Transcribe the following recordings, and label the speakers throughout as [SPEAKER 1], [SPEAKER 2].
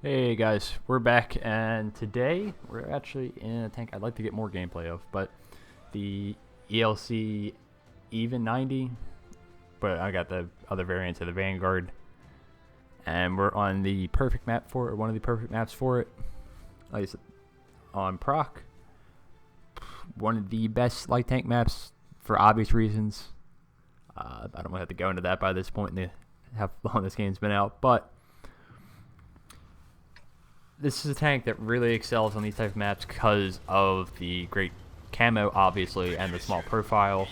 [SPEAKER 1] Hey guys, we're back, and today we're actually in a tank I'd like to get more gameplay of, but the ELC even 90, but I got the other variants of the Vanguard, and we're on the perfect map for it, or one of the perfect maps for it. Like I said, on Proc, one of the best light tank maps for obvious reasons. I don't have to go into that by this point in how long this game's been out, but this is a tank that really excels on these type of maps because of the great camo, obviously, and the small profile.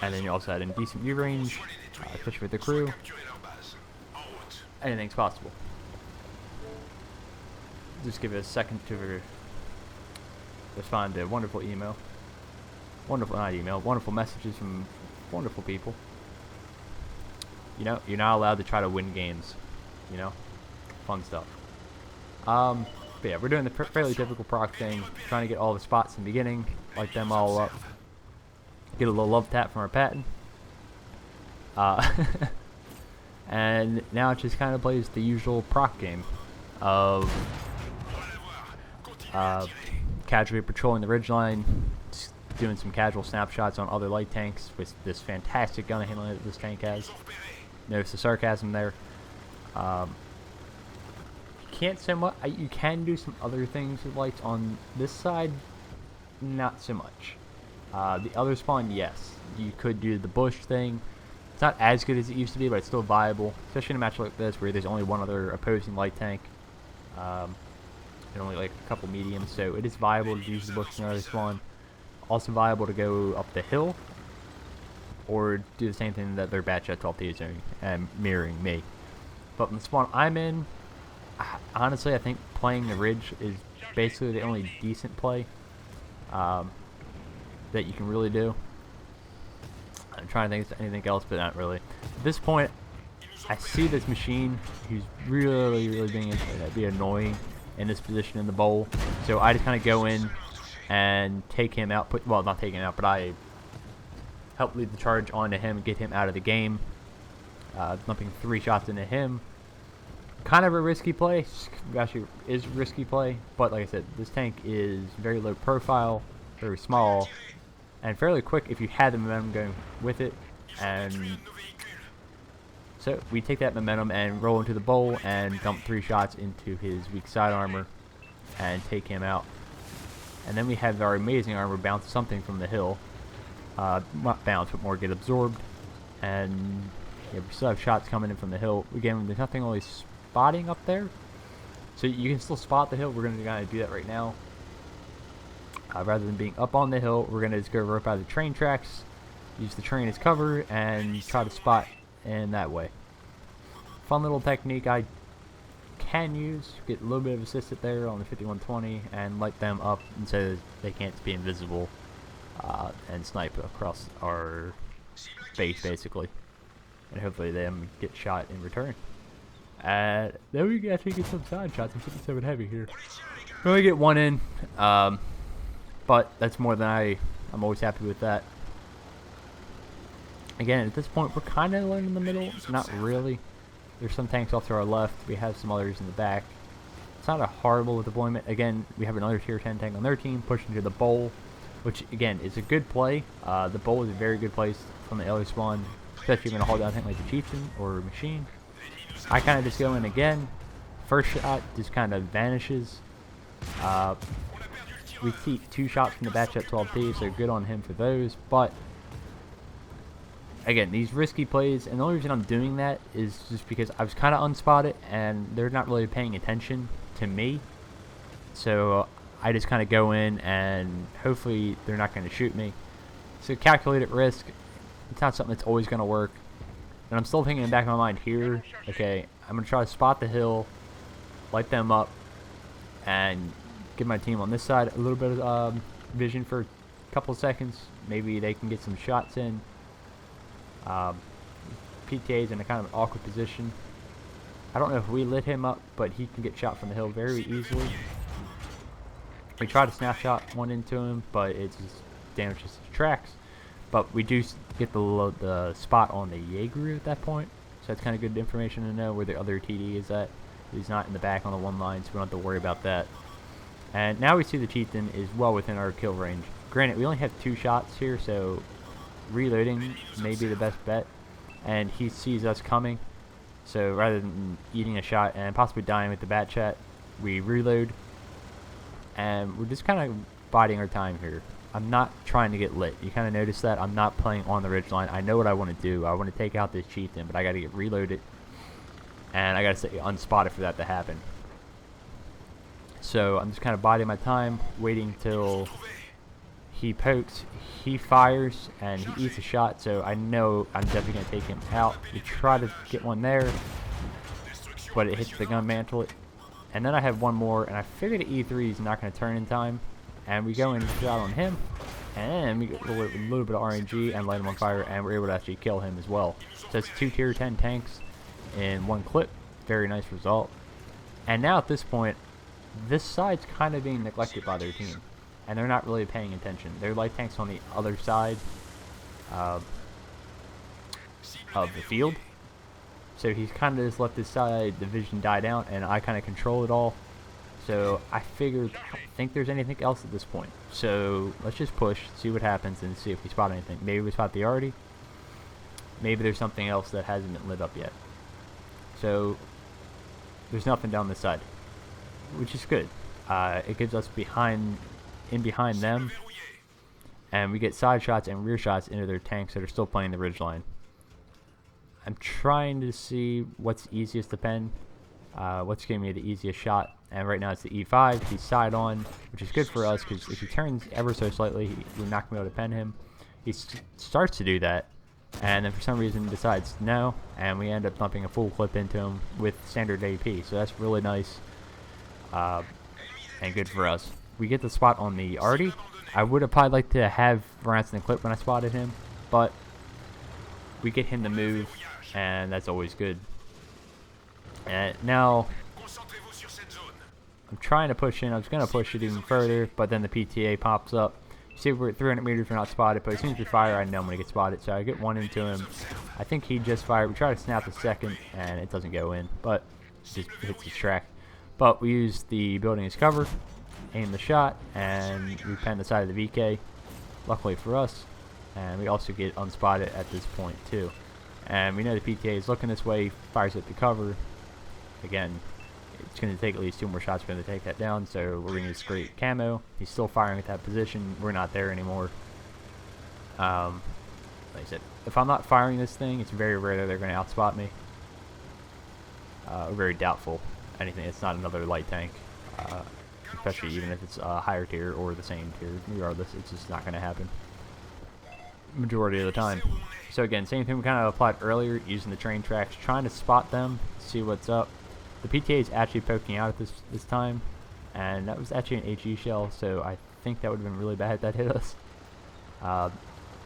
[SPEAKER 1] And then you also had a decent view range, especially with the crew. Anything's possible. Just give it a second to respond to a wonderful email. Wonderful messages from wonderful people. You know, you're not allowed to try to win games. You know? Fun stuff. But yeah, we're doing the fairly typical proc thing, trying to get all the spots in the beginning, light them all up, get a little love tap from our patent. And now it just kind of plays the usual proc game of casually patrolling the ridgeline, doing some casual snapshots on other light tanks with this fantastic gun handling that this tank has. Notice the sarcasm there. Can't so much. You can do some other things with lights on this side, not so much. The other spawn, yes, you could do the bush thing. It's not as good as it used to be, but it's still viable, especially in a match like this where there's only one other opposing light tank and only like a couple mediums, so it is viable to use the bush in another spawn. Also viable to go up the hill or do the same thing that their batch at 12T is doing and mirroring me. But in the spawn I'm in, honestly, I think playing the ridge is basically the only decent play that you can really do. I'm trying to think of anything else, but not really. At this point, I see this machine who's really being annoying in this position in the bowl. So I just kind of go in and take him out. Well, not take him out, but I help lead the charge onto him and get him out of the game. Dumping 3 shots into him. Kind of a risky play, actually is risky play, but like I said, this tank is very low profile, very small, and fairly quick if you had the momentum going with it. And so we take that momentum and roll into the bowl and dump 3 shots into his weak side armor and take him out. And then we have our amazing armor bounce something from the hill, not bounce but more get absorbed, and yeah, we still have shots coming in from the hill. Again, there's nothing really spotting up there, so you can still spot the hill. We're going to kind of do that right now. Rather than being up on the hill, we're going to just go right by the train tracks, use the train as cover, and try to spot in that way. Fun little technique I can use, get a little bit of assisted there on the 5120 and light them up and so they can't be invisible and snipe across our base basically, and hopefully them get shot in return. Then we can actually get some side shots. I'm 57 heavy here. We only get 1 in, but that's more than I'm always happy with that. Again, at this point, we're kind of alone in the middle. Not really. There's some tanks off to our left. We have some others in the back. It's not a horrible deployment. Again, we have another tier 10 tank on their team pushing to the bowl, which again is a good play. The bowl is a very good place from the LA spawn, especially if you're going to hold down a tank like the Chieftain or Machine. I kind of just go in again. First shot just kind of vanishes. We keep 2 shots from the batch at 12T, so good on him for those. But again, these risky plays, and the only reason I'm doing that is just because I was kind of unspotted and they're not really paying attention to me. So I just kind of go in and hopefully they're not going to shoot me. So calculated risk. It's not something that's always going to work. And I'm still thinking in the back of my mind here, okay, I'm going to try to spot the hill, light them up, and give my team on this side a little bit of vision for a couple of seconds. Maybe they can get some shots in. PTA's in a kind of awkward position. I don't know if we lit him up, but he can get shot from the hill very easily. We try to snapshot one into him, but it just damages his tracks. But we do get the spot on the Jaeger at that point, so that's kind of good information to know where the other TD is at. He's not in the back on the one line, so we don't have to worry about that. And now we see the chieftain is well within our kill range. Granted, we only have 2 shots here, so reloading may be the best bet. And he sees us coming, so rather than eating a shot and possibly dying with the bat chat, we reload. And we're just kind of biding our time here. I'm not trying to get lit. You kind of notice that I'm not playing on the ridgeline. I know what I want to do. I want to take out this chieftain, but I got to get reloaded, and I got to stay unspotted for that to happen. So I'm just kind of biding my time, waiting till he pokes, he fires, and he eats a shot. So I know I'm definitely going to take him out. We try to get one there, but it hits the gun mantle. And then I have one more, and I figured the E3 is not going to turn in time. And we go and shot on him, and we get a little bit of RNG and light him on fire, and we're able to actually kill him as well. So it's 2 tier 10 tanks in one clip. Very nice result. And now at this point, this side's kind of being neglected by their team, and they're not really paying attention. Their light tanks on the other side of the field. So he's kind of just let this side division die down, and I kind of control it all. So I figured, I don't think there's anything else at this point. So let's just push, see what happens, and see if we spot anything. Maybe we spot the arty. Maybe there's something else that hasn't been lit up yet. So there's nothing down this side, which is good. It gives us in behind them, and we get side shots and rear shots into their tanks that are still playing the ridgeline. I'm trying to see what's easiest to pen, what's giving me the easiest shot. And right now it's the E5. He's side on, which is good for us because if he turns ever so slightly, we're not going to be able to pen him. He starts to do that, and then for some reason decides no, and we end up dumping a full clip into him with standard AP. So that's really nice and good for us. We get the spot on the arty. I would have probably liked to have rounds in the clip when I spotted him, but we get him to move, and that's always good. And now I'm trying to push in. I was going to push it even further, but then the PTA pops up. You see, we're at 300 meters, we're not spotted, but as soon as we fire, I know I'm going to get spotted. So I get one into him. I think he just fired. We try to snap the second, and it doesn't go in, but it just hits his track. But we use the building as cover, aim the shot, and we pen the side of the VK, luckily for us. And we also get unspotted at this point, too. And we know the PTA is looking this way, fires at the cover. Again, it's going to take at least 2 more shots for him to take that down, so we're going to use great camo. He's still firing at that position. We're not there anymore. Like I said, if I'm not firing this thing, it's very rare that they're going to outspot me. Very doubtful. Anything. It's not another light tank, especially even if it's a higher tier or the same tier. Regardless, it's just not going to happen majority of the time. So again, same thing we kind of applied earlier, using the train tracks, trying to spot them, see what's up. The PTA is actually poking out at this time, and that was actually an HE shell, so I think that would have been really bad if that hit us. I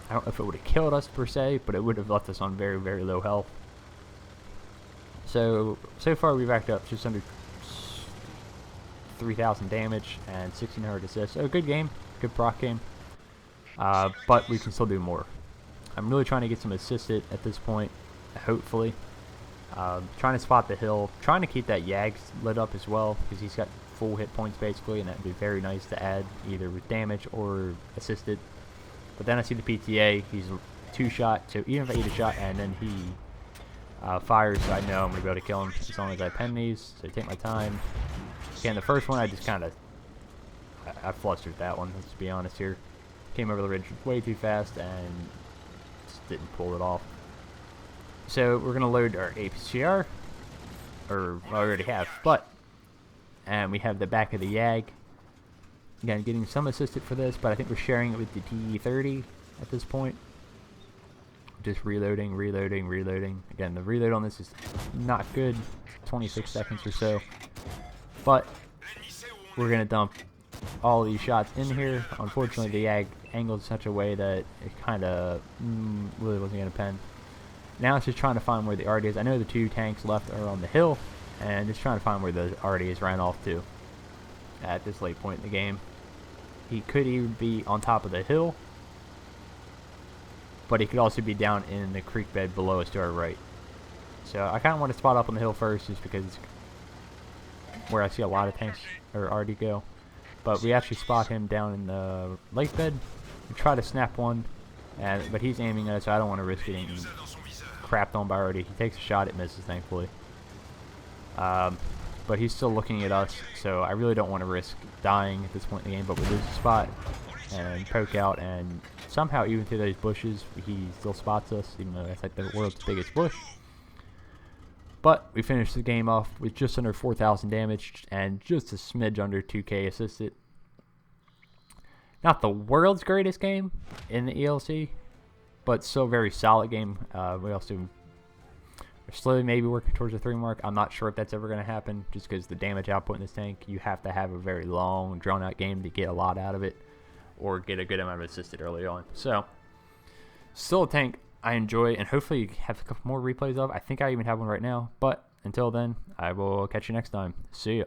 [SPEAKER 1] don't know if it would have killed us per se, but it would have left us on very, very low health. So far we've racked up just under 3,000 damage and 1,600 assists. So good game, good proc game, but we can still do more. I'm really trying to get some assisted at this point, hopefully. Trying to spot the hill, trying to keep that Yag lit up as well, because he's got full hit points basically, and that would be very nice to add either with damage or assisted. But then I see the PTA, he's 2-shot, so even if I eat a shot and then he fires, I know I'm going to be able to kill him as long as I pen these, so take my time. Again, the first one I just kind of, I flustered that one, let's be honest here. Came over the ridge way too fast and just didn't pull it off. So we're going to load our APCR, or I already have, and we have the back of the Yag. Again, getting some assisted for this, but I think we're sharing it with the TE30 at this point. Just reloading. Again, the reload on this is not good, 26 seconds or so. But we're going to dump all these shots in here. Unfortunately, the Yag angled in such a way that it kind of really wasn't going to pen. Now it's just trying to find where the arty is. I know the 2 tanks left are on the hill, and just trying to find where the arty is ran off to at this late point in the game. He could even be on top of the hill, but he could also be down in the creek bed below us to our right. So I kind of want to spot up on the hill first, just because where I see a lot of tanks already go. But we actually spot him down in the lake bed. We try to snap one, but he's aiming at us, so I don't want to risk getting crapped on by already. He takes a shot, it misses, thankfully. But he's still looking at us, so I really don't want to risk dying at this point in the game. But we lose the spot and poke out, and somehow, even through those bushes, he still spots us, even though that's like the world's biggest bush. But we finished the game off with just under 4,000 damage and just a smidge under 2k assisted. Not the world's greatest game in the ELC, but still a very solid game. We also are slowly maybe working towards the 3 mark. I'm not sure if that's ever going to happen, just because the damage output in this tank, you have to have a very long, drawn-out game to get a lot out of it, or get a good amount of assisted early on. So, still a tank I enjoy, and hopefully have a couple more replays of. I think I even have one right now, but until then, I will catch you next time. See ya.